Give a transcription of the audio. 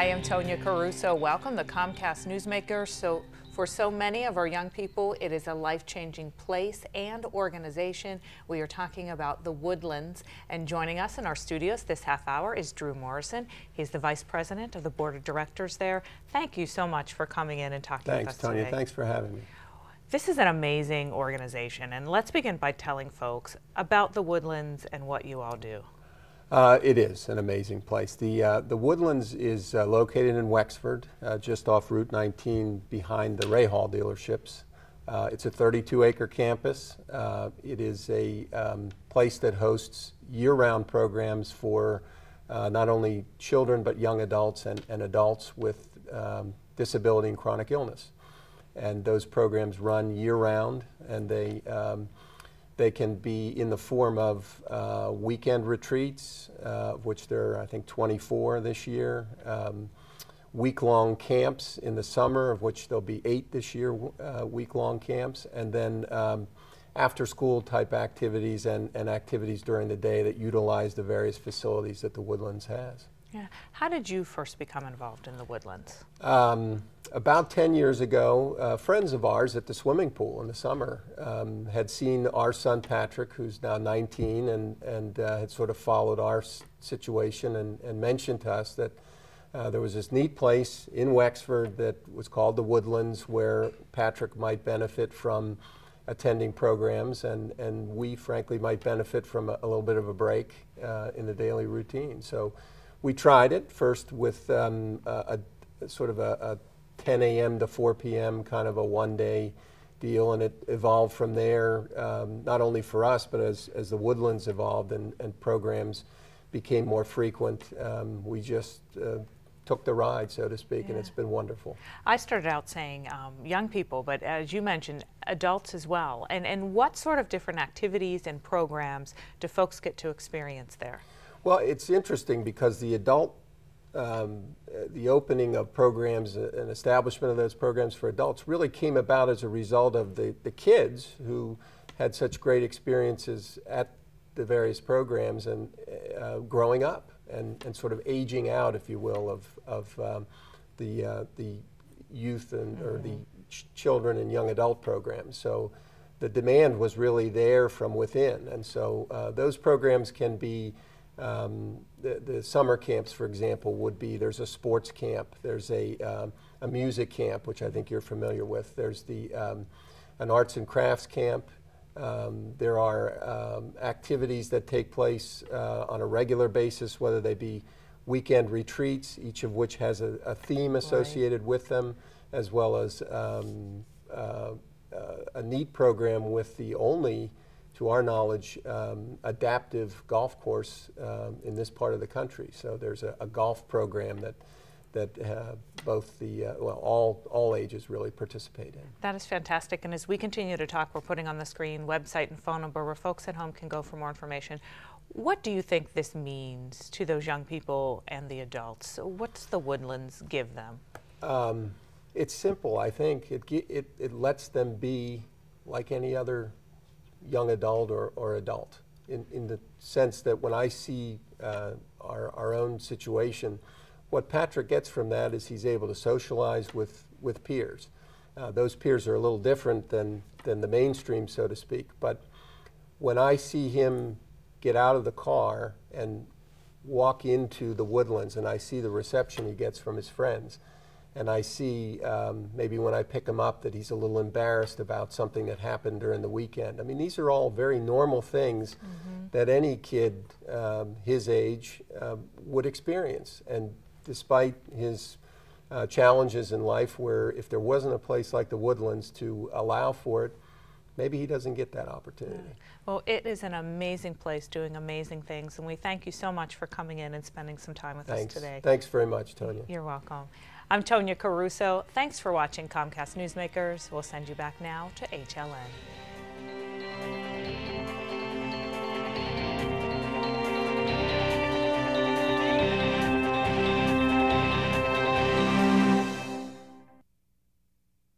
Hi, I'm Tonya Caruso. Welcome to Comcast Newsmakers. For so many of our young people, it is a life-changing place and organization. We are talking about the Woodlands, and joining us in our studios this half hour is Drew Morrison. He's the Vice President of the Board of Directors there. Thank you so much for coming in and talking with us today. Thanks, Tonya. Thanks for having me. This is an amazing organization, and let's begin by telling folks about the Woodlands and what you all do. It is an amazing place. The Woodlands is located in Wexford, just off Route 19 behind the Ray Hall dealerships. It's a 32-acre campus. It is a place that hosts year-round programs for not only children but young adults and adults with disability and chronic illness. And those programs run year-round, and they can be in the form of weekend retreats, of which there are, I think, 24 this year, week-long camps in the summer, of which there'll be 8 this year, week-long camps, and then after-school type activities and activities during the day that utilize the various facilities that the Woodlands has. Yeah. How did you first become involved in the Woodlands? About 10 years ago, friends of ours at the swimming pool in the summer had seen our son Patrick, who's now 19, and had sort of followed our situation and mentioned to us that there was this neat place in Wexford that was called the Woodlands where Patrick might benefit from attending programs, and we frankly might benefit from a little bit of a break in the daily routine. So we tried it first with a sort of a 10 a.m. to 4 p.m. kind of a one-day deal, and it evolved from there, not only for us, but as the Woodlands evolved and programs became more frequent, we just took the ride, so to speak, and it's been wonderful. I started out saying young people, but as you mentioned, adults as well. And what sort of different activities and programs do folks get to experience there? Well, it's interesting because the opening of programs and establishment of those programs for adults really came about as a result of the kids who had such great experiences at the various programs and growing up and sort of aging out, if you will, of the youth and or the children and young adult programs. So the demand was really there from within, and so those programs can be the summer camps, for example, would be there's a sports camp, there's a music camp, which I think you're familiar with, there's an arts and crafts camp, there are activities that take place on a regular basis, whether they be weekend retreats, each of which has a theme associated with them, as well as a neat program with the only, to our knowledge, adaptive golf course in this part of the country. So there's a golf program that both the all ages really participate in. That is fantastic. And as we continue to talk, we're putting on the screen website and phone number where folks at home can go for more information. What do you think this means to those young people and the adults? What's the Woodlands give them? It's simple. I think it lets them be like any other young adult or adult, in the sense that when I see our own situation, what Patrick gets from that is he's able to socialize with peers. Those peers are a little different than the mainstream, so to speak, but when I see him get out of the car and walk into the Woodlands and I see the reception he gets from his friends, and I see maybe when I pick him up that he's a little embarrassed about something that happened during the weekend. I mean, these are all very normal things that any kid his age would experience. And despite his challenges in life, where if there wasn't a place like the Woodlands to allow for it, maybe he doesn't get that opportunity. Well, it is an amazing place doing amazing things, and we thank you so much for coming in and spending some time with us today. Thanks very much, Tonya. You're welcome. I'm Tonya Caruso. Thanks for watching Comcast Newsmakers. We'll send you back now to HLN.